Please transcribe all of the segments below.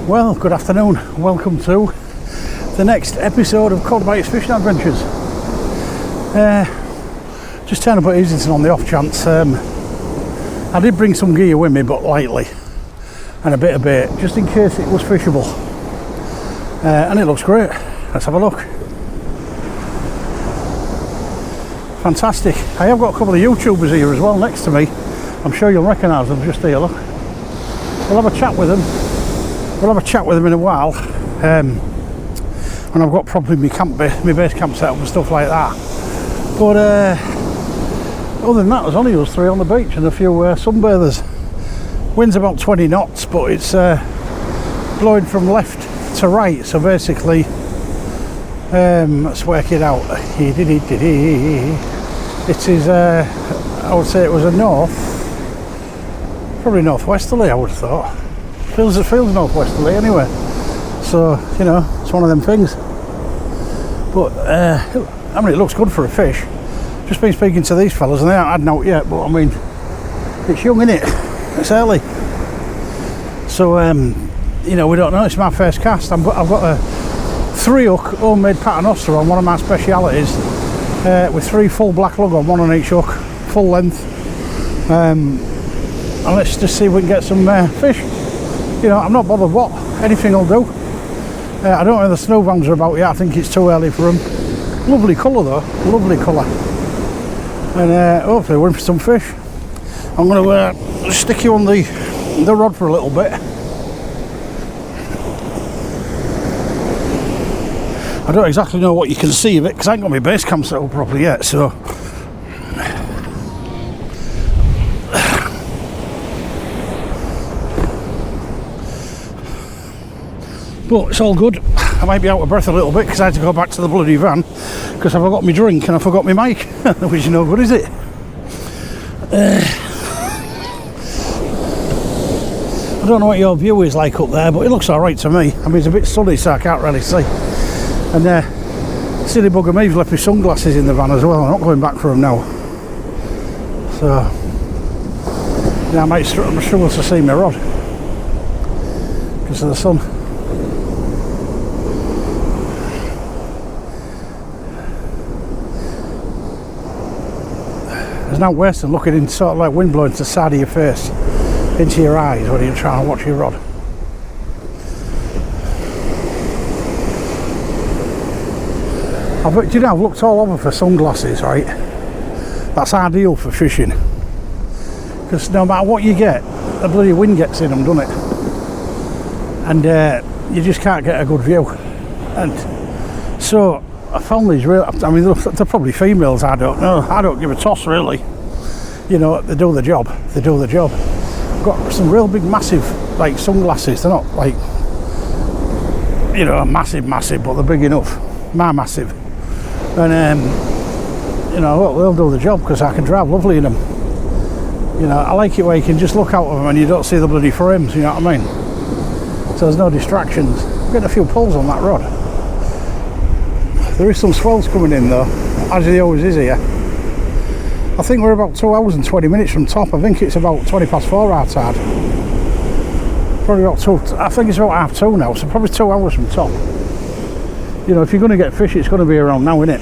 Well, good afternoon. Welcome to the next episode of Cod Bites Fishing Adventures. Just turn up at Easington on the off chance. I did bring some gear with me, but lightly, and a bit of bait, just in case it was fishable. And it looks great. Let's have a look. Fantastic. I have got a couple of YouTubers here as well next to me. I'm sure you'll recognise them. Just here, look. We'll have a chat with them. We'll have a chat with them in a while. When I've got probably my base camp set up and stuff like that. But other than that, there's only us three on the beach and a few sunbathers. Wind's about 20 knots, but it's blowing from left to right. So basically, let's work it out. It is, I would say it was a probably northwesterly, I would have thought. It feels northwesterly anyway. So, you know, it's one of them things. But, I mean, it looks good for a fish. Just been speaking to these fellas and they haven't had out yet, but I mean, it's young, innit? It's early. So, you know, we don't know. It's my first cast. I've got a 3-hook homemade Paternoster on, one of my specialities, with 3 full black lug on, one on each hook, full length. And let's just see if we can get some fish. You know, I'm not bothered what, anything will do. I don't know if the snow hounds are about yet. I think it's too early for them. Lovely colour though, lovely colour. And hopefully we're in for some fish. I'm going to stick you on the rod for a little bit. I don't exactly know what you can see of it because I ain't got my base camp set up properly yet, so. But it's all good. I might be out of breath a little bit because I had to go back to the bloody van because I forgot my drink and I forgot my mic, which is no good, is it? I don't know what your view is like up there, but it looks alright to me. I mean, it's a bit sunny, so I can't really see. And silly bugger me's left my sunglasses in the van as well. I'm not going back for them now. So, yeah, I might struggle to see my rod because of the sun. There's no worse than looking in sort of like wind blowing to the side of your face, into your eyes when you're trying to watch your rod. You know, I've looked all over for sunglasses, right? That's ideal for fishing. Because no matter what you get, the bloody wind gets in them, doesn't it? And you just can't get a good view. And so I found these real, I mean, they're probably females, I don't know. I don't give a toss, really. You know, they do the job. They do the job. I've got some real big, massive, like, sunglasses. They're not, like, you know, massive, but they're big enough. My massive. And, you know, they'll do the job because I can drive lovely in them. You know, I like it where you can just look out of them and you don't see the bloody frames, you know what I mean? So there's no distractions. I'm getting a few pulls on that rod. There is some swells coming in though, as there always is here. I think we're about 2 hours and 20 minutes from top. I think it's about 20 past 4 our tide. Probably about 2, I think it's about 1:30 now, so probably 2 hours from top. You know, if you're going to get fish, it's going to be around now, innit?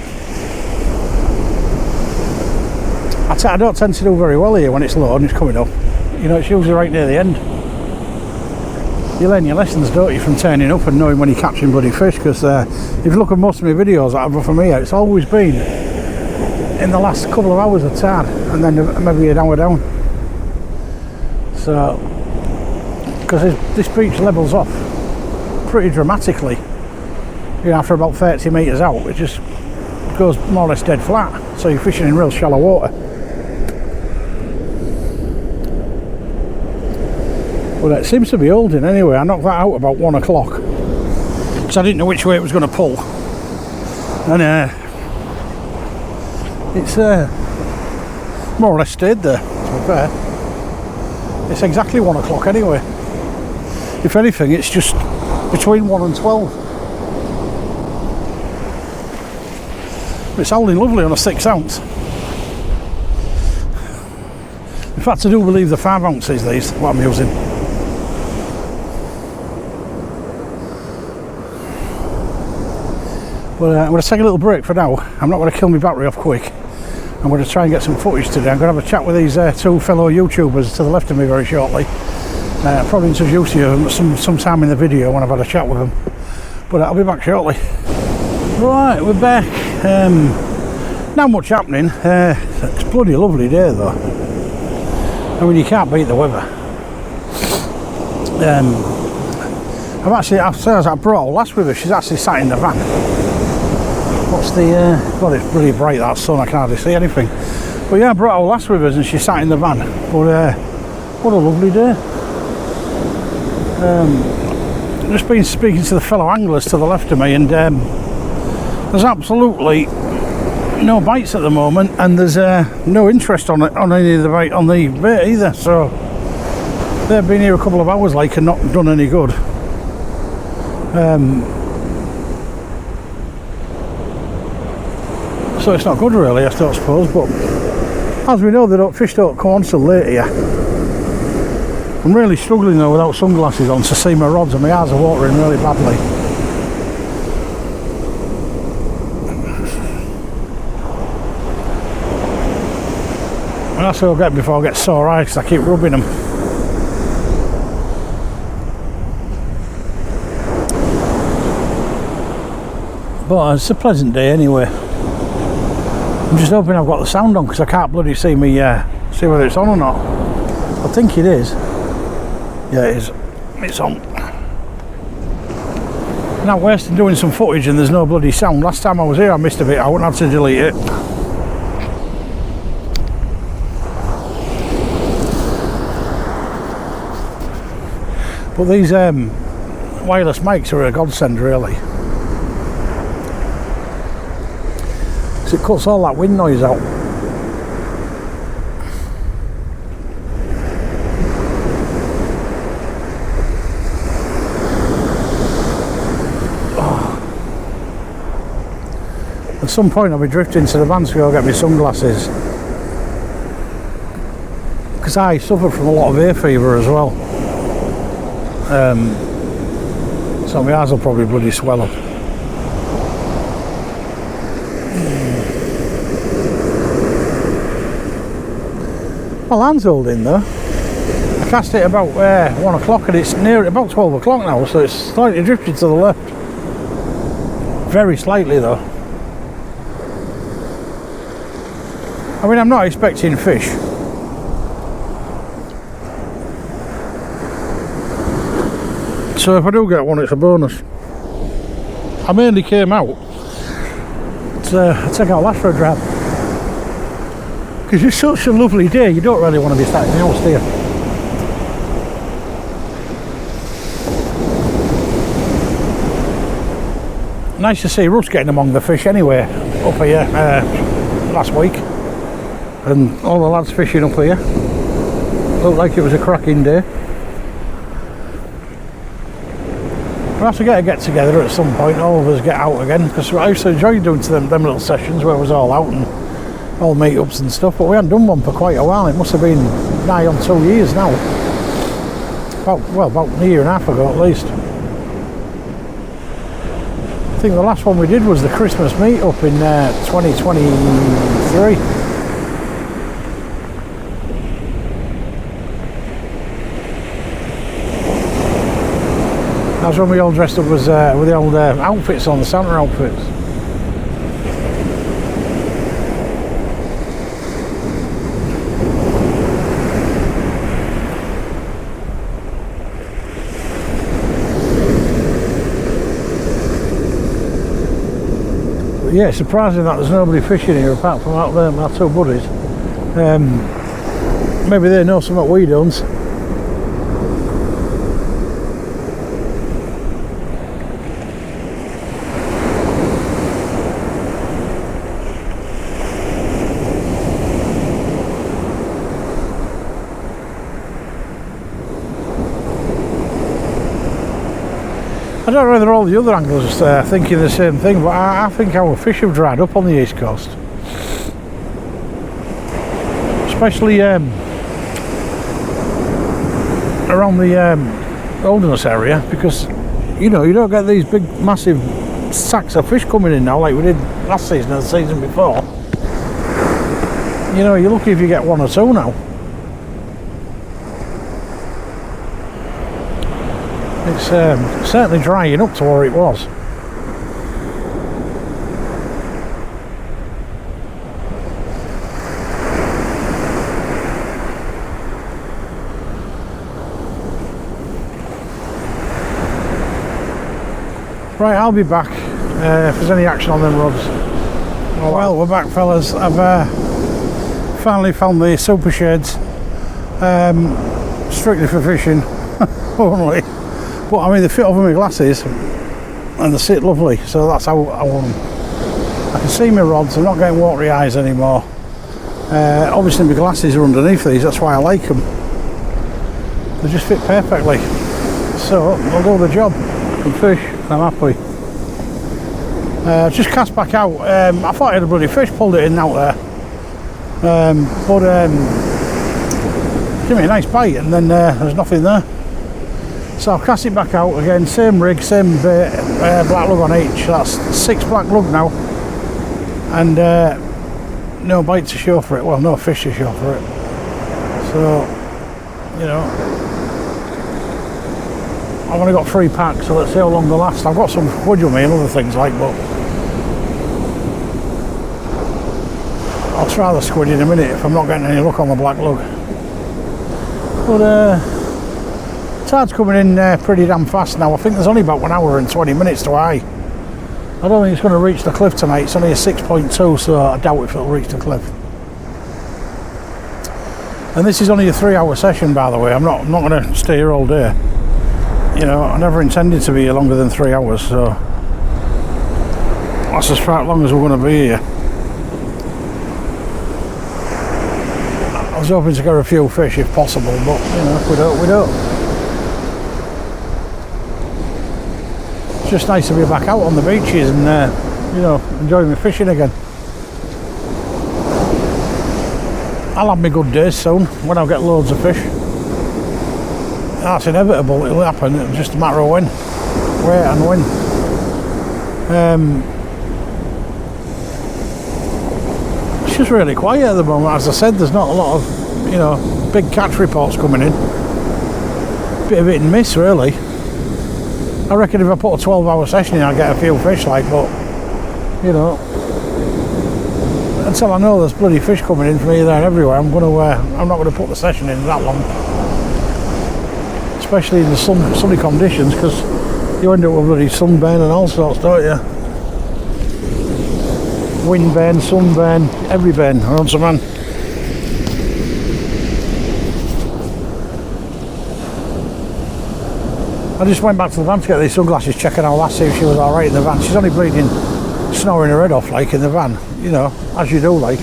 I don't tend to do very well here when it's low and it's coming up. You know, it's usually right near the end. You learn your lessons, don't you, from turning up and knowing when you're catching bloody fish, because if you look at most of my videos that I've done from here, it's always been in the last couple of hours of tide and then maybe an hour down. So, because this beach levels off pretty dramatically. You know, after about 30 metres out, it just goes more or less dead flat. So you're fishing in real shallow water. Well, it seems to be holding anyway. I knocked that out about 1 o'clock because I didn't know which way it was going to pull. And it's more or less stayed there, to be fair. It's exactly 1 o'clock anyway. If anything, it's just between 1 and 12. It's holding lovely on a 6 ounce. In fact, I do believe the 5 ounces these, what I'm using. But I'm going to take a little break for now. I'm not going to kill my battery off quick. I'm going to try and get some footage today. I'm going to have a chat with these two fellow YouTubers to the left of me very shortly. I'll probably introduce you sometime in the video when I've had a chat with them. But I'll be back shortly. Right, we're back. Not much happening. It's a bloody lovely day though. I mean, you can't beat the weather. I've actually, I brought her last with her. She's actually sat in the van. What's the, God, it's pretty bright that sun, I can't hardly see anything. But yeah, I brought her last with us and she sat in the van. But what a lovely day. Just been speaking to the fellow anglers to the left of me, and there's absolutely no bites at the moment, and there's no interest on any of the bait on the bait either. So they've been here a couple of hours like and not done any good. So it's not good really, I don't suppose, but as we know, fish don't come on till late here. I'm really struggling though without sunglasses on to see my rods, and my eyes are watering really badly. And that's what I'll get before I get sore eyes, because I keep rubbing them. But it's a pleasant day anyway. I'm just hoping I've got the sound on, because I can't bloody see me see whether it's on or not. I think it is. Yeah, it is. It's on. Not wasting doing some footage and there's no bloody sound. Last time I was here I missed a bit. I wouldn't have to delete it. But these wireless mics are a godsend really. So it cuts all that wind noise out. At some point I'll be drifting to the van to go get my sunglasses, because I suffer from a lot of hay fever as well, so my eyes will probably bloody swell up. My land's holding though. I cast it about 1 o'clock and it's near about 12 o'clock now, so it's slightly drifted to the left, very slightly though. I mean, I'm not expecting fish. So if I do get one, it's a bonus. I mainly came out to take our lads for a drive, because it's such a lovely day, you don't really want to be sat in the house, do you? Nice to see Russ getting among the fish anyway, up here last week. And all the lads fishing up here. Looked like it was a cracking day. We'll have to get together at some point, all of us get out again, because I used to enjoy doing them little sessions where it was all out and all meetups and stuff, but we hadn't done one for quite a while. It must have been nigh on 2 years now. About a year and a half ago at least. I think the last one we did was the Christmas meetup in 2023. That's when we all dressed up as with the old outfits on, the Santa outfits. But yeah, it's surprising that there's nobody fishing here apart from out there, my two buddies. Maybe they know something we don't. I don't know whether all the other anglers are thinking the same thing, but I think our fish have dried up on the east coast, especially around the Holderness area, because you know you don't get these big massive sacks of fish coming in now, like we did last season and the season before. You know, you're lucky if you get 1 or 2 now. It's certainly drying up to where it was. Right, I'll be back if there's any action on them rods. Well, we're back, fellas. I've finally found the super shades, strictly for fishing only. But I mean, they fit over my glasses and they sit lovely, so that's how I want them. I can see my rods, I'm not getting watery eyes anymore. Obviously my glasses are underneath these, that's why I like them. They just fit perfectly. So, I'll do the job. I can fish, I'm happy. Just cast back out. I thought I had a bloody fish, pulled it in out there. But give me a nice bite and then there's nothing there. So I'll cast it back out again, same rig, same bait, black lug on each. That's 6 black lug now. And no bite to show for it, well, no fish to show for it. So, you know, I've only got 3 packs, so let's see how long they last. I've got some wood with me and other things like, but I'll try the squid in a minute if I'm not getting any luck on the black lug. But tide's coming in pretty damn fast now. I think there's only about 1 hour and 20 minutes to high. I don't think it's going to reach the cliff tonight. It's only a 6.2, so I doubt if it'll reach the cliff. And this is only a 3-hour session, by the way. I'm not going to stay here all day. You know, I never intended to be here longer than 3 hours, so that's as far long as we're going to be here. I was hoping to get a few fish if possible, but you know, if we don't, we don't. It's just nice to be back out on the beaches and you know, enjoying my fishing again. I'll have my good days soon when I get loads of fish. That's inevitable, it'll happen, it's just a matter of when. Where and when. It's just really quiet at the moment. As I said, there's not a lot of, you know, big catch reports coming in. Bit of hit and miss, really. I reckon if I put a 12-hour session in, I'll get a few fish, like, but, you know, until I know there's bloody fish coming in from here, there and everywhere, I'm not going to put the session in that long. Especially in the sunny conditions, because you end up with bloody sunburn and all sorts, don't you? Wind burn, sunburn, every burn, around some man. I just went back to the van to get these sunglasses, checking our lass, see if she was alright in the van. She's only bleeding, snoring her head off, like, in the van, you know, as you do, like.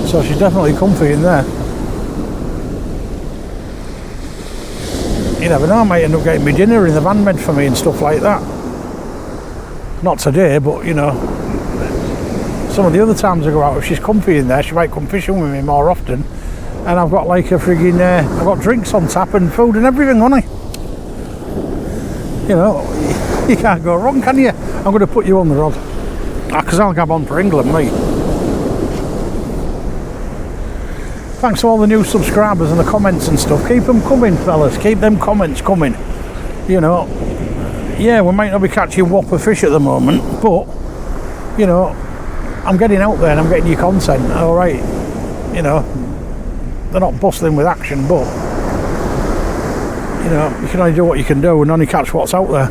So she's definitely comfy in there. You never know, I might end up getting me dinner in the van made for me and stuff like that. Not today, but you know, some of the other times I go out, if she's comfy in there, she might come fishing with me more often. And I've got like a frigging, I've got drinks on tap and food and everything, haven't I? You know, you can't go wrong, can you? I'm going to put you on the rod. Because I'll gab on for England, mate. Thanks to all the new subscribers and the comments and stuff. Keep them coming, fellas. Keep them comments coming. You know, yeah, we might not be catching whopper fish at the moment, but, you know, I'm getting out there and I'm getting you content. All right, you know, they're not bustling with action, but, you know, you can only do what you can do and only catch what's out there.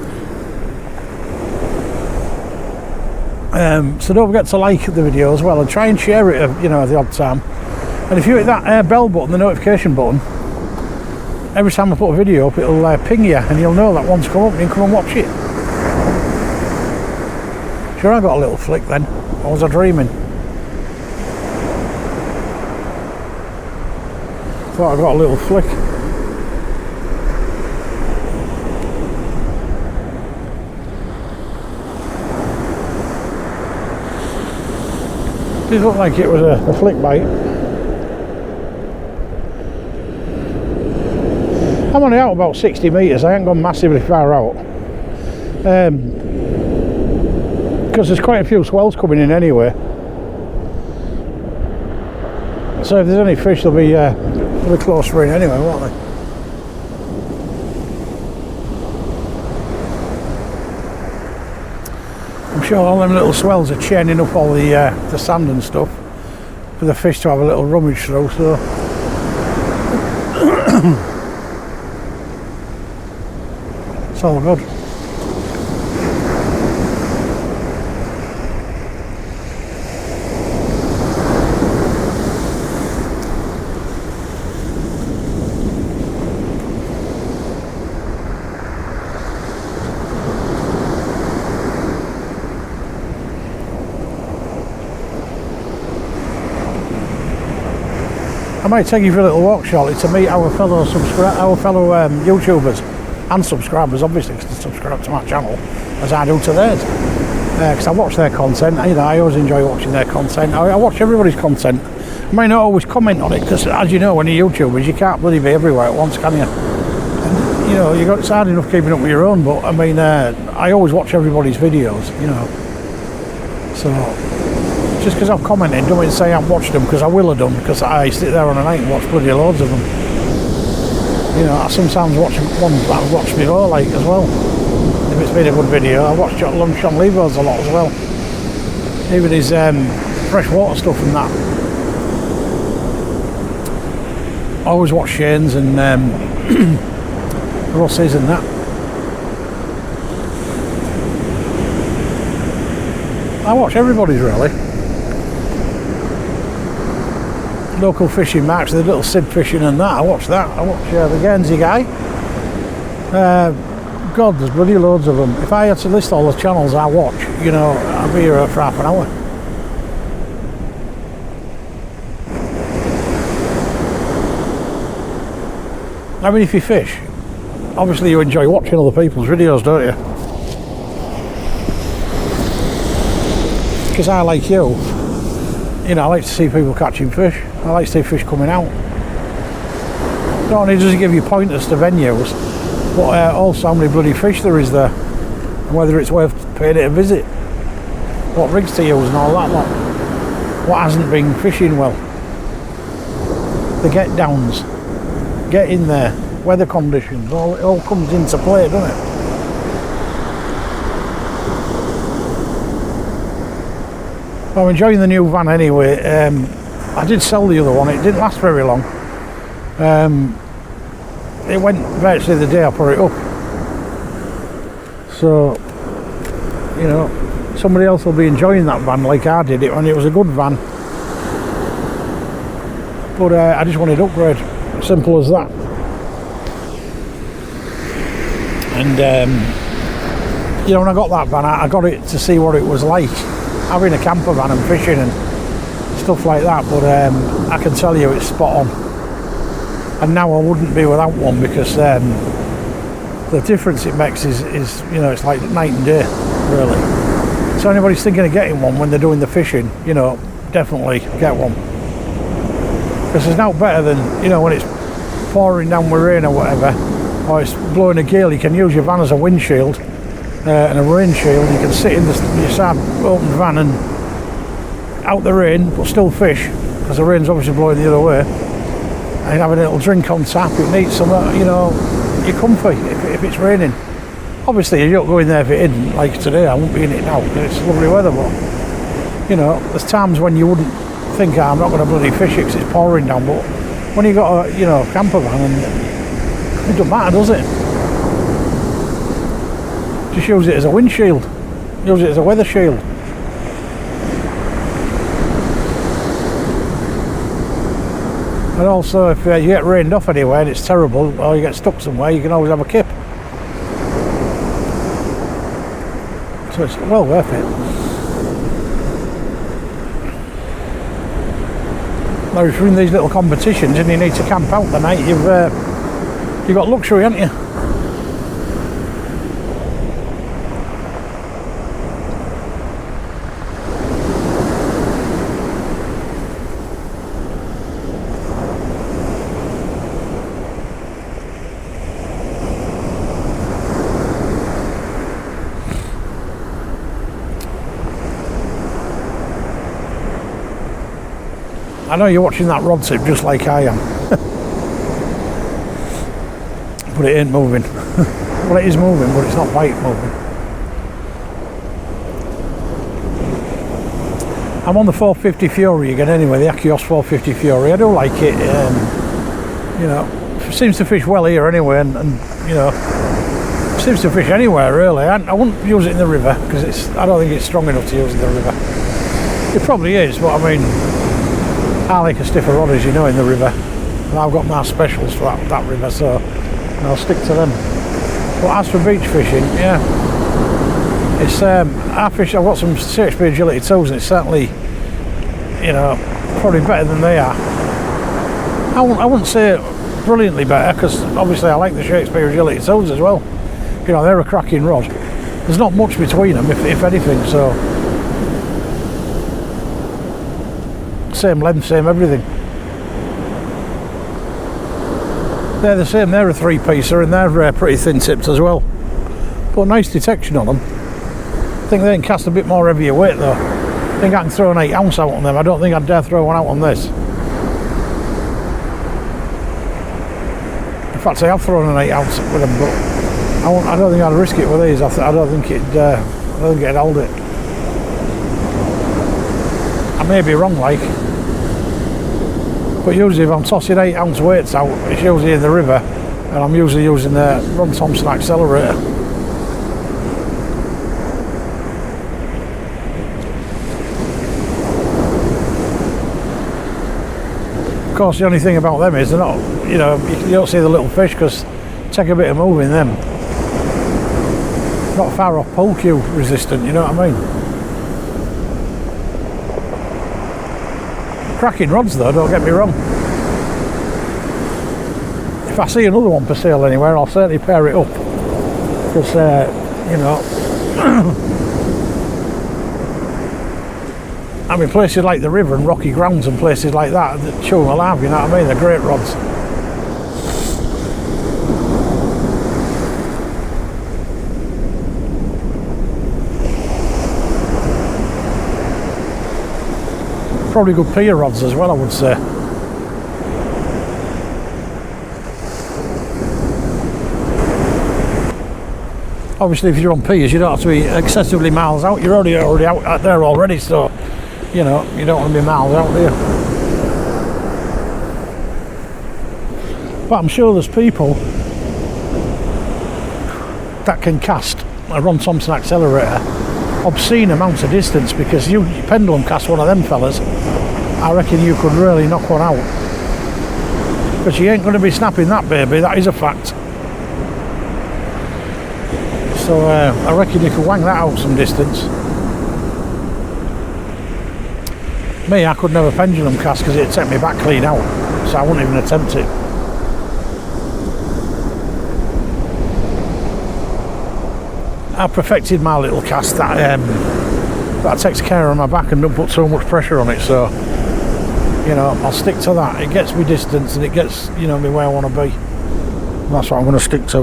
So don't forget to like the video as well and try and share it, you know, at the odd time. And if you hit that bell button, the notification button, every time I put a video up, it'll ping you and you'll know that one's come up and you can come and watch it. Sure, I got a little flick then, or was I dreaming? Thought I got a little flick. It did look like it was a flick bite. I'm only out about 60 metres, I ain't gone massively far out. Because there's quite a few swells coming in anyway. So if there's any fish, they'll be closer in anyway, won't they? I'm sure all them little swells are chaining up all the sand and stuff for the fish to have a little rummage through, so it's all good. I might take you for a little walk shortly to meet our fellow YouTubers and subscribers, obviously, because they subscribe to my channel as I do to theirs. Because I watch their content, you know, I always enjoy watching their content. I watch everybody's content. I may not always comment on it because, as you know, when you're YouTubers, you can't bloody be everywhere at once, can you? And, you know, it's hard enough keeping up with your own, but I mean, I always watch everybody's videos, you know. So just because I've commented, don't mean to say I've watched them, because I will have done, because I sit there on a night and watch bloody loads of them. You know, I sometimes watch one that I've watched before, like, as well. If it's been a good video, I watch Sean Levo's a lot as well. Even his freshwater stuff and that. I always watch Shane's and Ross's and that. I watch everybody's really. Local fishing marks, the little Sid fishing and that, I watch that. I watch the Guernsey guy. God, there's bloody loads of them. If I had to list all the channels I watch, you know, I'd be here for half an hour. I mean, if you fish, obviously you enjoy watching other people's videos, don't you? Because I, like you know, I like to see people catching fish. I like to see fish coming out. Not only does it give you pointers to venues, but also how many bloody fish there is there, and whether it's worth paying it a visit, what rigs to use and all that lot, what hasn't been fishing well, the get downs, get in there, weather conditions, it all comes into play, doesn't it? I'm enjoying the new van anyway. I did sell the other one, it didn't last very long. It went virtually the day I put it up. So, you know, somebody else will be enjoying that van like I did it, and it was a good van. But I just wanted to upgrade, simple as that. And, you know, when I got that van, I got it to see what it was like, having a camper van and fishing and stuff like that, but I can tell you it's spot on. And now I wouldn't be without one, because the difference it makes is, you know, it's like night and day, really. So anybody's thinking of getting one when they're doing the fishing, you know, definitely get one. Because there's no better than, you know, when it's pouring down with rain or whatever, or it's blowing a gale, you can use your van as a windshield and a rain shield. You can sit in your sad open van and out the rain, but still fish, because the rain's obviously blowing the other way. And having a little drink on tap, it needs some, you know, you're comfy if it's raining. Obviously you don't go in there if it isn't, like today. I won't be in it now, it's lovely weather, but, you know, there's times when you wouldn't think, oh, I'm not going to bloody fish it because it's pouring down, but when you got a, you know, camper van, and it doesn't matter, does it? Just use it as a windshield, use it as a weather shield. And also, if you get rained off anywhere and it's terrible, or you get stuck somewhere, you can always have a kip. So it's well worth it. Now, if you're in these little competitions and you need to camp out the night, you've got luxury, haven't you? I know you're watching that rod tip just like I am. But it ain't moving. Well, it is moving, but it's not quite moving. I'm on the 450 Fury again anyway, the Akios 450 Fury. I do like it. You know, it seems to fish well here anyway, and you know, it seems to fish anywhere really. I wouldn't use it in the river because I don't think it's strong enough to use in the river. It probably is, but I mean, I like a stiffer rod, as you know, in the river. And I've got my specials for that river, so I'll stick to them. But as for beach fishing, yeah, it's I've got some Shakespeare agility tools, and it's certainly, you know, probably better than they are. I wouldn't say brilliantly better, because obviously I like the Shakespeare agility tools as well. You know, they're a cracking rod. There's not much between them, if anything, so same length, same everything. They're the same, they're a 3-piecer, and they're pretty thin tipped as well, but nice detection on them. I think they can cast a bit more heavier weight though. I think I can throw an 8 ounce out on them. I don't think I'd dare throw one out on this. In fact, I have thrown an 8 ounce with them, but I don't think I'd risk it with these. I don't think it'd hold it. I may be wrong, like, but usually if I'm tossing 8 ounce weights out, it's usually in the river, and I'm usually using the Ron Thompson accelerator. Of course, the only thing about them is they're not, you know, you don't see the little fish because they take a bit of moving them. Not far off pole cue resistant, you know what I mean? Cracking rods though, don't get me wrong. If I see another one for sale anywhere, I'll certainly pair it up, because you know, I mean, places like the river and rocky grounds and places like that chew them alive, you know what I mean? They're great rods. Probably good pier rods as well, I would say. Obviously, if you're on piers, you don't have to be excessively miles out. You're already out there already, so you know you don't want to be miles out there. But I'm sure there's people that can cast a Ron Thompson accelerator obscene amounts of distance, because you pendulum cast one of them fellas, I reckon you could really knock one out, because you ain't going to be snapping that baby, that is a fact. So I reckon you could wang that out some distance. Me, I could never pendulum cast because it'd take me back clean out, so I wouldn't even attempt it. I perfected my little cast that takes care of my back and don't put so much pressure on it, so you know, I'll stick to that. It gets me distance and it gets, you know, me where I want to be, and that's what I'm going to stick to.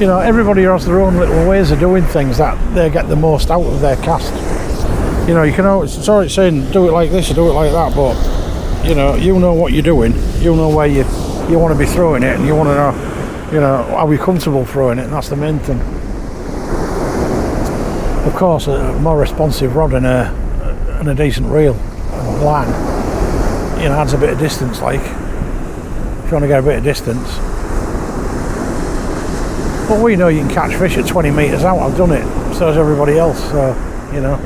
You know, everybody has their own little ways of doing things that they get the most out of their cast. You know, you can always, it's alright saying do it like this or do it like that, but you know what you're doing, you know where you want to be throwing it, and you want to know, you know, are we comfortable throwing it, and that's the main thing. Of course, a more responsive rod and a decent reel and line, you know, adds a bit of distance, like, if you want to get a bit of distance. But we know you can catch fish at 20 metres out, I've done it, so has everybody else, so, you know,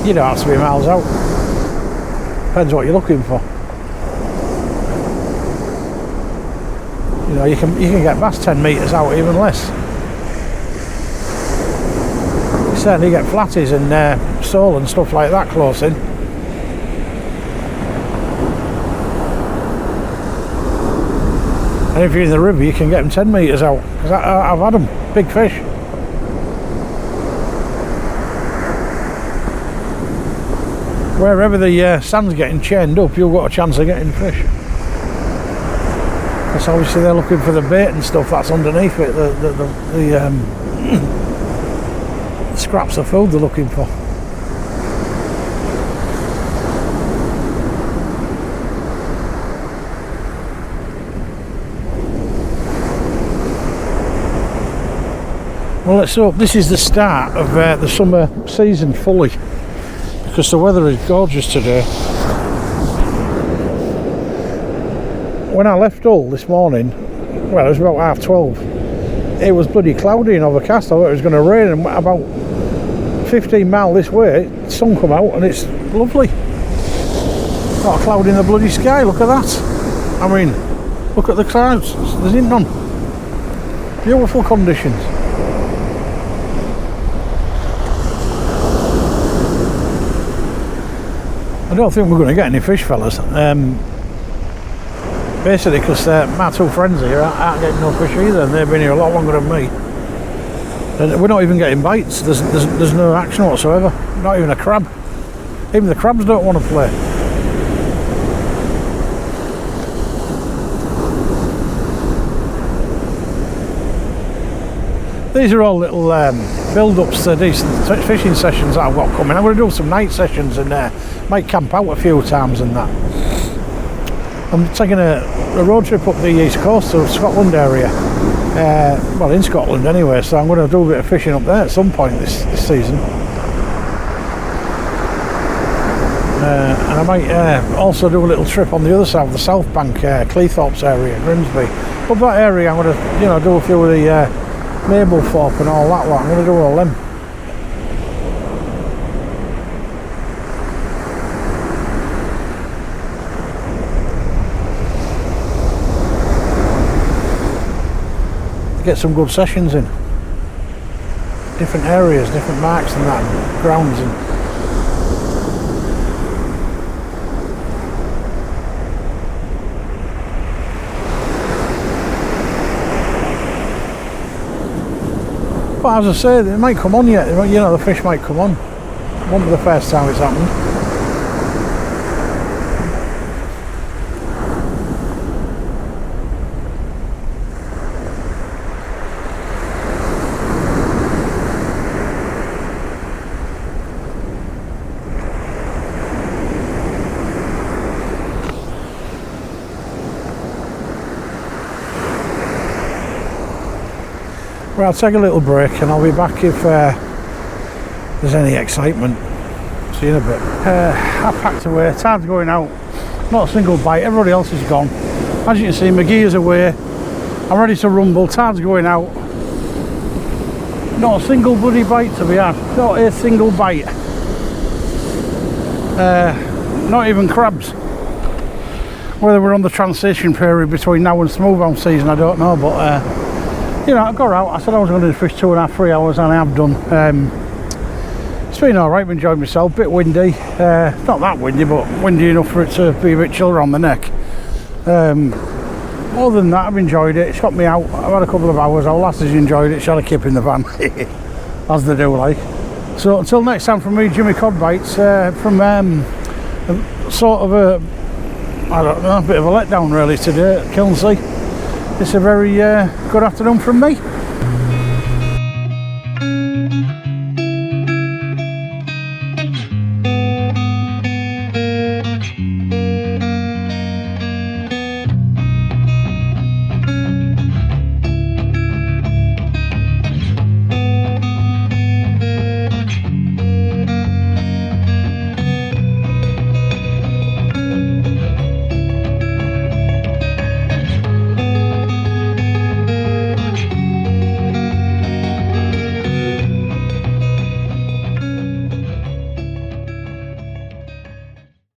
you don't have to be miles out. Depends what you're looking for. You know, you can get bass 10 metres out, even less. You certainly get flatties and sole and stuff like that close in. And if you're in the river, you can get them 10 metres out, because I've had them, big fish. Wherever the sand's getting chained up, you've got a chance of getting fish. Because obviously they're looking for the bait and stuff that's underneath it, the scraps of food they're looking for. Well, let's hope this is the start of the summer season fully, because the weather is gorgeous today. When I left Hull this morning, well, it was about 12:30, it was bloody cloudy and overcast. I thought it was going to rain, and about 15 miles this way, the sun come out and it's lovely. Got a cloud in the bloody sky, look at that. I mean, look at the clouds, there's none. Beautiful conditions. I don't think we're going to get any fish, fellas. Basically because my two friends here aren't getting no fish either, and they've been here a lot longer than me. And we're not even getting bites. There's no action whatsoever. Not even a crab. Even the crabs don't want to play. These are all little build-ups to decent fishing sessions that I've got coming. I'm going to do some night sessions and might camp out a few times and that. I'm taking a road trip up the east coast to Scotland area. Well, in Scotland anyway, so I'm going to do a bit of fishing up there at some point this season. And I might also do a little trip on the other side of the South Bank, Cleethorpes area, Grimsby. Up that area I'm going to, do a few of the Mablethorpe and all that lot. I'm going to do all them. Get some good sessions in different areas, different marks and that, and grounds and but as I say, it might come on yet, the fish might come on. It won't be the first time it's happened. Well, I'll take a little break and I'll be back if there's any excitement. See you in a bit. I've packed away, time's going out, not a single bite, everybody else is gone. As you can see, McGee is away, I'm ready to rumble, time's going out. Not a single bloody bite to be had, not a single bite. Not even crabs. Whether we're on the transition period between now and smoothhound season, I don't know, but I got out, I said I was going to fish 2.5, 3 hours, and I have done. It's been alright, I've enjoyed myself, bit windy, not that windy, but windy enough for it to be a bit chiller on the neck. Other than that, I've enjoyed it, it's got me out, I've had a couple of hours, our lasses enjoyed it, she had a kip in the van, as they do like. So until next time from me, Jimmy Codbites, from sort of a bit of a letdown really today at Kilnsea. It's a very good afternoon from me.